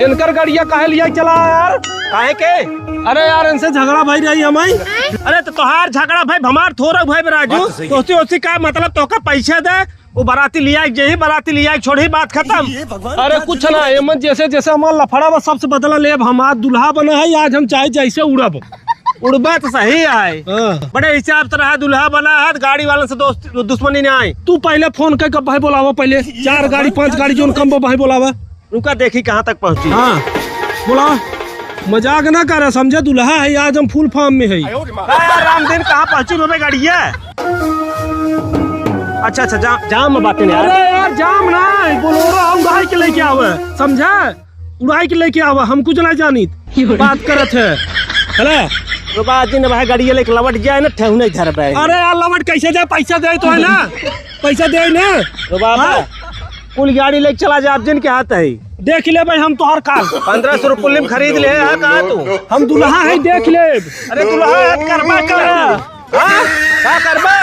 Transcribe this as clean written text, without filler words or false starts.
इनकर गाड़िया काहे लिया चला यार? काहे के? अरे यार इनसे झगड़ा भाई रही हमारी। अरे तो तोहार झगड़ा भाई हमार थोड़ा भाई राजू। दोस्ती उसी का मतलब तो का पैसे दे वो बाराती लिया यही बाराती लिया छोड़ी बात खत्म। अरे कुछ ना एमन जैसे जैसे हमारा लफड़ा बस सबसे बदला ले हमारा दूल्हा बना है आज हम चाहे जैसे उड़ब। उड़बा तो सही है बड़े हिसाब से रहा दूल्हा बना है गाड़ी वाले से दोस्त दुश्मनी नहीं आई। तू पहले फोन कर भाई बोलावा पहले 4 गाड़ी 5 गाड़ी जो कम भाई बोलावा। रुका देखी कहाँ तक पहुँची। हाँ बोला मजाक ना कर समझे दूल्हा है आज हम फुल फॉर्म में है। रामदीन कहाँ पहुँची रो गाड़ी है? अच्छा जाम में बातें। अरे यार जाम ना बोलोरो हम गाड़ी के लेके आवे समझा उड़ाई के लेके आवे हम कुछ नहीं जानी बात करत है। हेलो दिन भाई गाड़ी लेके लवट जाए ना ठहने घर पे। अरे यार लवट कैसे दे पैसा दे तो है ना पैसा दे ना तो बाबा कुल गाड़ी लेके चला जा जिन के हाथ है। देख ले भाई हम तोहर कार 1500 रुपये में खरीद ले है कहा तू? हम दूल्हा है देख ले। अरे दूल्हा करबा कर क्या करबा